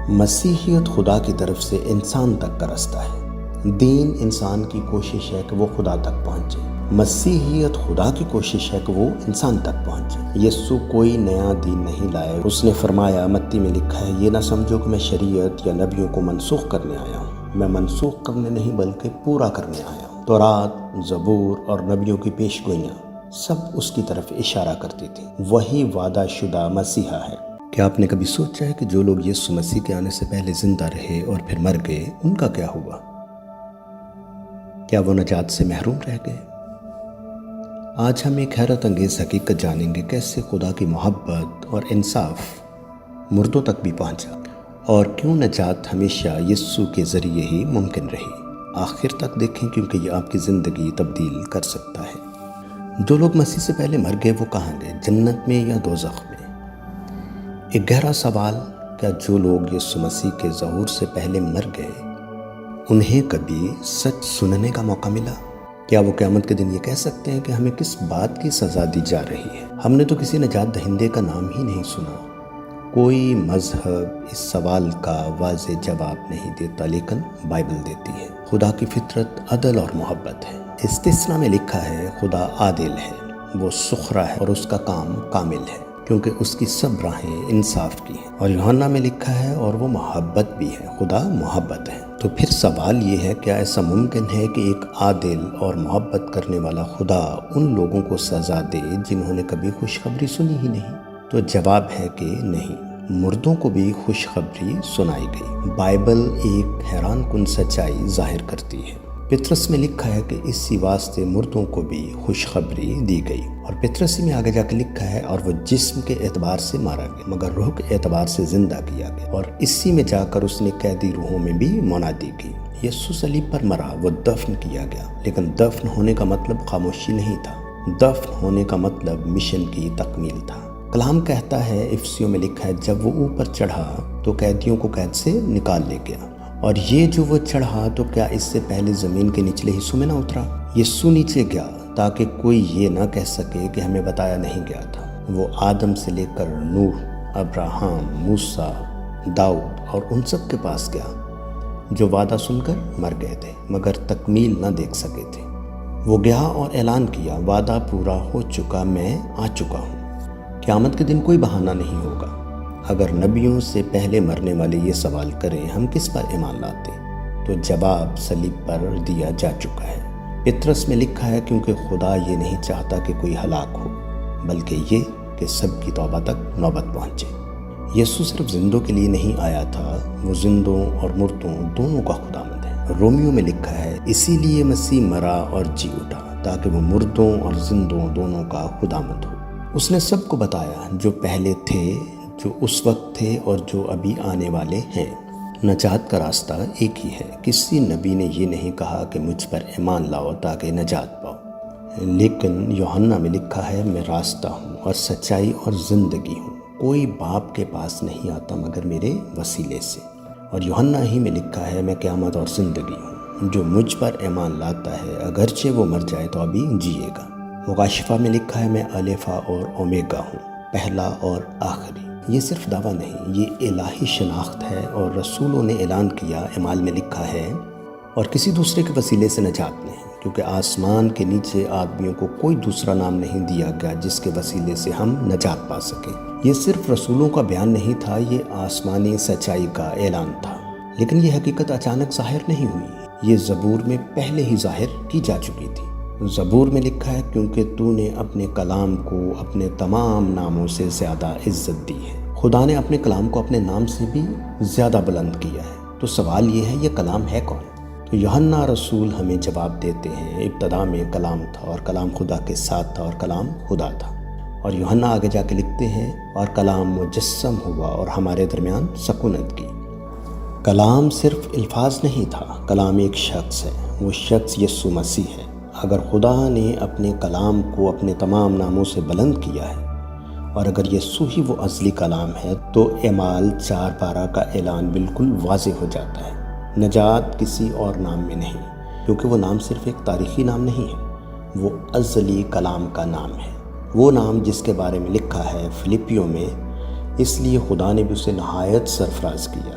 مسیحیت خدا کی طرف سے انسان تک کا رستہ ہے۔ دین انسان کی کوشش ہے کہ وہ خدا تک پہنچے۔ مسیحیت خدا کی کوشش ہے کہ وہ انسان تک پہنچے۔ یسوع کوئی نیا دین نہیں لائے۔ اس نے فرمایا، متی میں لکھا ہے، یہ نہ سمجھو کہ میں شریعت یا نبیوں کو منسوخ کرنے آیا ہوں۔ میں منسوخ کرنے نہیں بلکہ پورا کرنے آیا ہوں۔ تورات، زبور اور نبیوں کی پیش گوئیاں سب اس کی طرف اشارہ کرتی تھی۔ وہی وعدہ شدہ مسیحا ہے۔ کیا آپ نے کبھی سوچا ہے کہ جو لوگ یسوع مسیح کے آنے سے پہلے زندہ رہے اور پھر مر گئے، ان کا کیا ہوا؟ کیا وہ نجات سے محروم رہ گئے؟ آج ہم ایک حیرت انگیز حقیقت جانیں گے، کیسے خدا کی محبت اور انصاف مردوں تک بھی پہنچا، اور کیوں نجات ہمیشہ یسوع کے ذریعے ہی ممکن رہی۔ آخر تک دیکھیں، کیونکہ یہ آپ کی زندگی تبدیل کر سکتا ہے۔ جو لوگ مسیح سے پہلے مر گئے وہ کہاں گئے؟ جنت میں یا دوزخ میں؟ ایک گہرا سوال، کیا جو لوگ یسوع مسیح کے ظہور سے پہلے مر گئے انہیں کبھی سچ سننے کا موقع ملا؟ کیا وہ قیامت کے دن یہ کہہ سکتے ہیں کہ ہمیں کس بات کی سزا دی جا رہی ہے؟ ہم نے تو کسی نجات دہندے کا نام ہی نہیں سنا۔ کوئی مذہب اس سوال کا واضح جواب نہیں دیتا، لیکن بائبل دیتی ہے۔ خدا کی فطرت عدل اور محبت ہے۔ استثنا میں لکھا ہے، خدا عادل ہے، وہ سخرا ہے اور اس کا کام کامل ہے، کیونکہ اس کی سب راہیں انصاف کی ہیں۔ اور یوحنا میں لکھا ہے، اور وہ محبت بھی ہے، خدا محبت ہے۔ تو پھر سوال یہ ہے، کیا ایسا ممکن ہے کہ ایک عادل اور محبت کرنے والا خدا ان لوگوں کو سزا دے جنہوں نے کبھی خوشخبری سنی ہی نہیں؟ تو جواب ہے کہ نہیں، مردوں کو بھی خوشخبری سنائی گئی۔ بائبل ایک حیران کن سچائی ظاہر کرتی ہے۔ پطرس میں لکھا ہے کہ اسی واسطے مردوں کو بھی خوشخبری دی گئی، اور پطرسی میں آگے جا کے لکھا ہے، اور وہ جسم کے اعتبار سے مارا گیا مگر روح کے اعتبار سے زندہ کیا گیا، اور اسی میں جا کر اس نے قیدی روحوں میں بھی منادی کی۔ یسوع صلیب پر مرا، وہ دفن کیا گیا، لیکن دفن ہونے کا مطلب خاموشی نہیں تھا۔ دفن ہونے کا مطلب مشن کی تکمیل تھا۔ کلام کہتا ہے، افسیوں میں لکھا ہے، جب وہ اوپر چڑھا تو قیدیوں کو قید سے نکال لے گیا، اور یہ جو وہ چڑھا تو کیا اس سے پہلے زمین کے نچلے حصوں میں نہ اترا؟ یسوع نیچے گیا تاکہ کوئی یہ نہ کہہ سکے کہ ہمیں بتایا نہیں گیا تھا۔ وہ آدم سے لے کر نوح، ابراہم، موسیٰ، داؤد اور ان سب کے پاس گیا جو وعدہ سن کر مر گئے تھے مگر تکمیل نہ دیکھ سکے تھے۔ وہ گیا اور اعلان کیا، وعدہ پورا ہو چکا، میں آ چکا ہوں۔ قیامت کے دن کوئی بہانہ نہیں ہوگا۔ اگر نبیوں سے پہلے مرنے والے یہ سوال کریں، ہم کس پر ایمان لاتے؟ تو جواب صلیب پر دیا جا چکا ہے۔ پطرس میں لکھا ہے، کیونکہ خدا یہ نہیں چاہتا کہ کوئی ہلاک ہو، بلکہ یہ کہ سب کی توبہ تک نوبت پہنچے۔ یسوع صرف زندوں کے لیے نہیں آیا تھا، وہ زندوں اور مردوں دونوں کا خداوند ہے۔ رومیو میں لکھا ہے، اسی لیے مسیح مرا اور جی اٹھا تاکہ وہ مردوں اور زندوں دونوں کا خداوند ہو۔ اس نے سب کو بتایا، جو پہلے تھے، جو اس وقت تھے اور جو ابھی آنے والے ہیں۔ نجات کا راستہ ایک ہی ہے۔ کسی نبی نے یہ نہیں کہا کہ مجھ پر ایمان لاؤ تاکہ نجات پاؤ، لیکن یوحنا میں لکھا ہے، میں راستہ ہوں اور سچائی اور زندگی ہوں، کوئی باپ کے پاس نہیں آتا مگر میرے وسیلے سے۔ اور یوحنا ہی میں لکھا ہے، میں قیامت اور زندگی ہوں، جو مجھ پر ایمان لاتا ہے اگرچہ وہ مر جائے تو ابھی جیے گا۔ مکاشفہ میں لکھا ہے، میں الفا اور اومیگا ہوں، پہلا اور آخری۔ یہ صرف دعویٰ نہیں، یہ الہی شناخت ہے، اور رسولوں نے اعلان کیا۔ اعمال میں لکھا ہے، اور کسی دوسرے کے وسیلے سے نجات نہیں، کیونکہ آسمان کے نیچے آدمیوں کو کوئی دوسرا نام نہیں دیا گیا جس کے وسیلے سے ہم نجات پا سکیں۔ یہ صرف رسولوں کا بیان نہیں تھا، یہ آسمانی سچائی کا اعلان تھا، لیکن یہ حقیقت اچانک ظاہر نہیں ہوئی، یہ زبور میں پہلے ہی ظاہر کی جا چکی تھی۔ زبور میں لکھا ہے، کیونکہ تو نے اپنے کلام کو اپنے تمام ناموں سے زیادہ عزت دی ہے۔ خدا نے اپنے کلام کو اپنے نام سے بھی زیادہ بلند کیا ہے۔ تو سوال یہ ہے، یہ کلام ہے کون؟ تو یوحنا رسول ہمیں جواب دیتے ہیں، ابتدا میں کلام تھا، اور کلام خدا کے ساتھ تھا، اور کلام خدا تھا۔ اور یوحنا آگے جا کے لکھتے ہیں، اور کلام مجسم ہوا اور ہمارے درمیان سکونت کی۔ کلام صرف الفاظ نہیں تھا، کلام ایک شخص ہے، وہ شخص یسوع مسیح ہے۔ اگر خدا نے اپنے کلام کو اپنے تمام ناموں سے بلند کیا ہے، اور اگر یسوع ہی وہ ازلی کلام ہے، تو اعمال 4:12 کا اعلان بالکل واضح ہو جاتا ہے۔ نجات کسی اور نام میں نہیں، کیونکہ وہ نام صرف ایک تاریخی نام نہیں ہے، وہ ازلی کلام کا نام ہے۔ وہ نام جس کے بارے میں لکھا ہے فلپیوں میں، اس لیے خدا نے بھی اسے نہایت سرفراز کیا،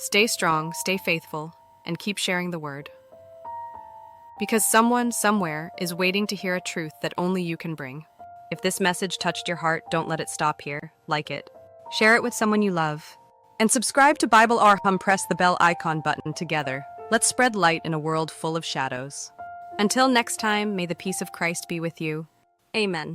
Stay strong, stay faithful, and keep sharing the word. Because someone, somewhere, is waiting to hear a truth that only you can bring. If this message touched your heart, don't let it stop here. Like it. Share it with someone you love. And subscribe to Bible Arham. Press the bell icon button together. Let's spread light in a world full of shadows. Until next time, may the peace of Christ be with you. Amen.